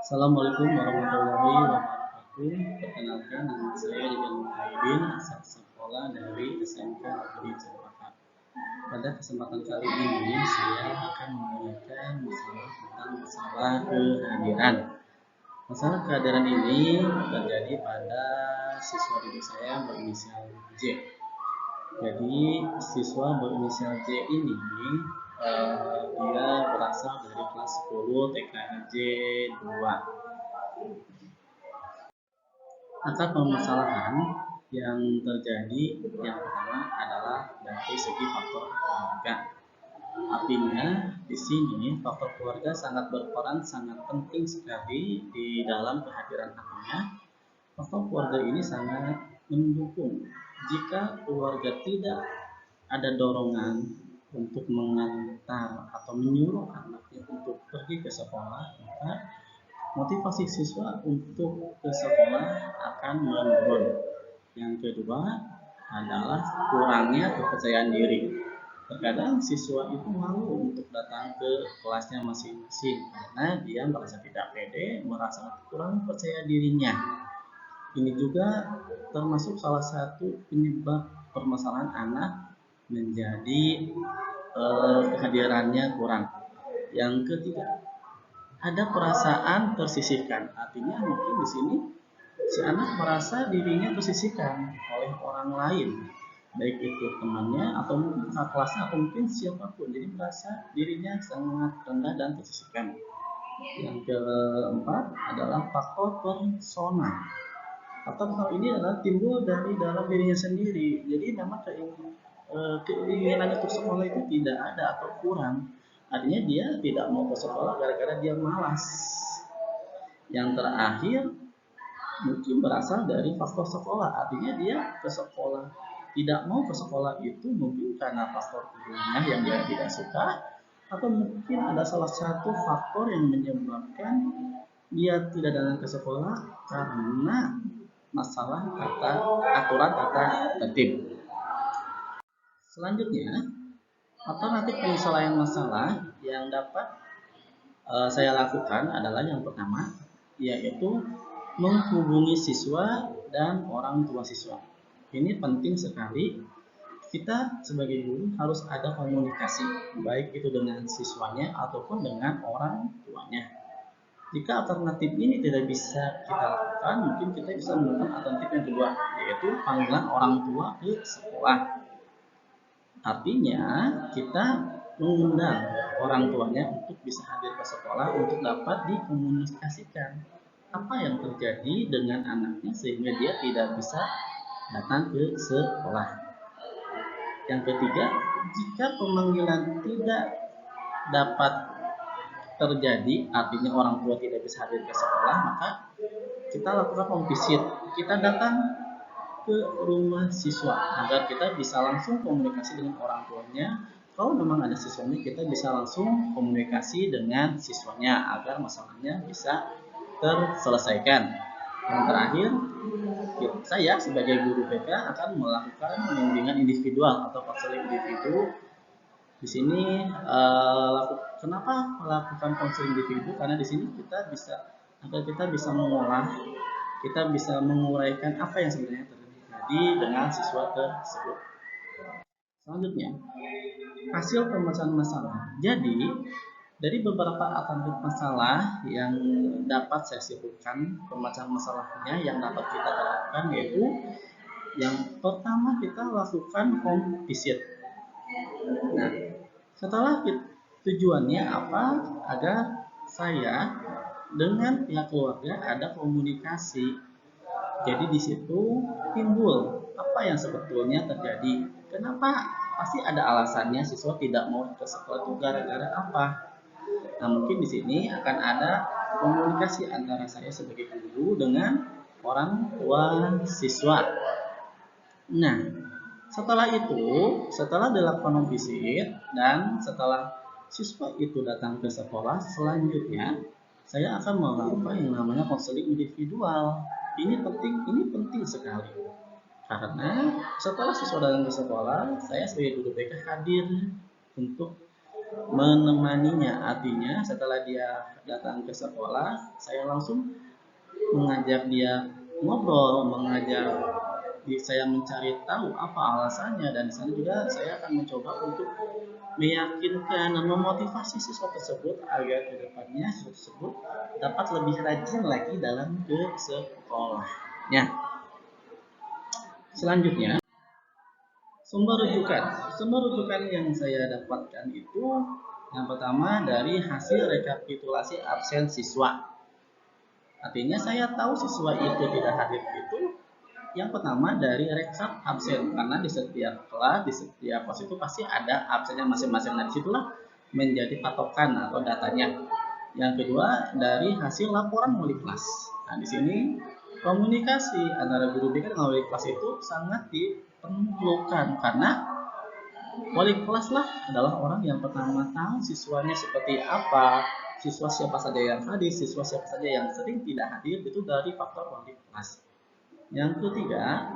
Assalamualaikum warahmatullahi wabarakatuh. Perkenalkan, nama saya Ridwan Muhaidin, asal sekolah dari SMK Negeri Cempaka. Pada kesempatan kali ini, saya akan menguraikan masalah kehadiran. Masalah kehadiran ini terjadi pada siswa didik saya berinisial J. Jadi siswa berinisial J ini dia berasal dari kelas 10 TKJ 2. Akar permasalahan yang terjadi yang pertama adalah dari segi faktor keluarga. Artinya di sini faktor keluarga sangat berperan, sangat penting sekali di dalam kehadiran anaknya. Faktor keluarga ini sangat mendukung. Jika keluarga tidak ada dorongan untuk mengantar atau menyuruh anaknya untuk pergi ke sekolah, maka motivasi siswa untuk ke sekolah akan menurun. Yang kedua adalah kurangnya kepercayaan diri. Terkadang siswa itu malu untuk datang ke kelasnya masing-masing karena dia merasa tidak pede, merasa kurang percaya dirinya. Ini juga termasuk salah satu penyebab permasalahan anak menjadi kehadirannya kurang. Yang ketiga, ada perasaan tersisihkan. Artinya mungkin di sini si anak merasa dirinya tersisihkan oleh orang lain, baik itu temannya atau mungkin kakak kelasnya atau mungkin siapapun. Jadi merasa dirinya sangat rendah dan tersisihkan. Yang keempat adalah faktor personal. Faktor personal ini adalah timbul dari dalam dirinya sendiri. Jadi memang keinginan untuk sekolah itu tidak ada atau kurang. Artinya dia tidak mau ke sekolah gara-gara dia malas. Yang terakhir mungkin berasal dari faktor sekolah. Artinya dia ke sekolah, tidak mau ke sekolah itu mungkin karena faktor gurunya yang dia tidak suka, atau mungkin ada salah satu faktor yang menyebabkan dia tidak datang ke sekolah karena masalah aturan tata tertib. Selanjutnya, alternatif penyelesaian masalah yang dapat saya lakukan adalah yang pertama, yaitu menghubungi siswa dan orang tua siswa. Ini penting sekali. Kita sebagai guru harus ada komunikasi, baik itu dengan siswanya ataupun dengan orang tuanya. Jika alternatif ini tidak bisa kita lakukan, mungkin kita bisa menggunakan alternatif yang kedua, yaitu panggilan orang tua ke sekolah. Artinya kita mengundang orang tuanya untuk bisa hadir ke sekolah untuk dapat dikomunikasikan apa yang terjadi dengan anaknya sehingga dia tidak bisa datang ke sekolah. Yang ketiga, jika pemanggilan tidak dapat terjadi, artinya orang tua tidak bisa hadir ke sekolah, maka kita lakukan home visit. Kita datang ke rumah siswa agar kita bisa langsung komunikasi dengan orang tuanya. Kalau memang ada siswanya, kita bisa langsung komunikasi dengan siswanya agar masalahnya bisa terselesaikan. Yang terakhir, saya sebagai guru BK akan melakukan bimbingan individual atau konseling individu. Di sini kenapa melakukan konseling individu? Karena di sini kita bisa mengolah, kita bisa menguraikan apa yang sebenarnya terjadi dengan siswa tersebut. Selanjutnya, hasil pemecahan masalah. Jadi, dari beberapa alternatif masalah yang dapat saya sebutkan pemecahan masalahnya yang dapat kita terapkan, yaitu yang pertama kita lakukan home visit. Nah, setelah tujuannya apa? Agar saya dengan pihak keluarga ada komunikasi. Jadi di situ timbul apa yang sebetulnya terjadi. Kenapa? Pasti ada alasannya siswa tidak mau ke sekolah itu gara-gara apa? Nah, mungkin di sini akan ada komunikasi antara saya sebagai guru dengan orang tua siswa. Nah, setelah dilakukan home visit dan setelah siswa itu datang ke sekolah, selanjutnya saya akan melakukan yang namanya konseling individual. Ini penting sekali. Karena setelah siswa datang ke sekolah, saya sebagai guru BK hadir untuk menemaninya. Artinya setelah dia datang ke sekolah, saya langsung mengajak dia ngobrol, saya mencari tahu apa alasannya, dan di sana juga saya akan mencoba untuk meyakinkan dan memotivasi siswa tersebut agar kedepannya siswa tersebut dapat lebih rajin lagi dalam ke sekolahnya. Selanjutnya, sumber rujukan yang saya dapatkan itu yang pertama dari hasil rekapitulasi absen siswa. Artinya saya tahu siswa itu tidak hadir itu yang pertama dari rekap absen, karena di setiap kelas itu pasti ada absennya masing-masing. Nah, disitulah menjadi patokan atau datanya. Yang kedua dari hasil laporan wali kelas. Nah, di sini komunikasi antara guru BK dengan wali kelas itu sangat diperlukan, karena wali kelas lah adalah orang yang pertama tahu siswanya seperti apa, siswa siapa saja yang hadir, siswa siapa saja yang sering tidak hadir, itu dari faktor wali kelas. Yang ketiga,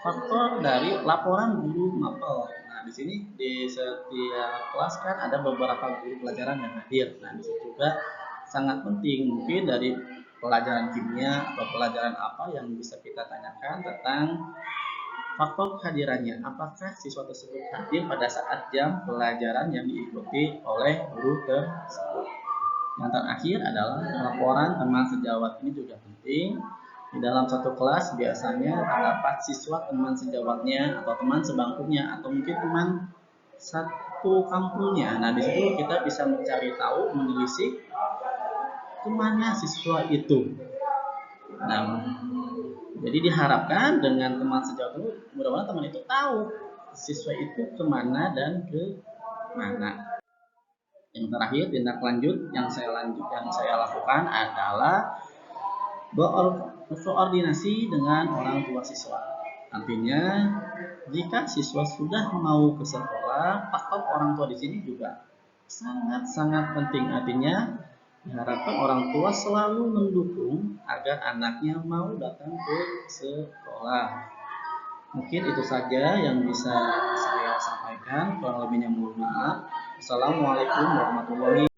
faktor dari laporan guru mapel. Nah, di sini di setiap kelas kan ada beberapa guru pelajaran yang hadir. Nah, di situ juga sangat penting, mungkin dari pelajaran kimia atau pelajaran apa yang bisa kita tanyakan tentang faktor kehadirannya. Apakah siswa tersebut hadir pada saat jam pelajaran yang diikuti oleh guru tersebut. Yang terakhir adalah laporan teman sejawat. Ini juga penting. Di dalam satu kelas biasanya terdapat siswa teman sejawatnya atau teman sebangkunya atau mungkin teman satu kampungnya. Nah, di situ kita bisa mencari tahu, menelisik kemana siswa itu. Nah, jadi diharapkan dengan teman sejawat itu, mudah-mudahan teman itu tahu siswa itu kemana dan ke mana. Yang terakhir, tindak lanjut yang saya lakukan adalah berkoordinasi dengan orang tua siswa. Artinya, jika siswa sudah mau ke sekolah, faktor orang tua di sini juga sangat-sangat penting. Artinya, diharapkan orang tua selalu mendukung agar anaknya mau datang ke sekolah. Mungkin itu saja yang bisa saya sampaikan. Kurang lebihnya mohon maaf. Assalamualaikum warahmatullahi wabarakatuh.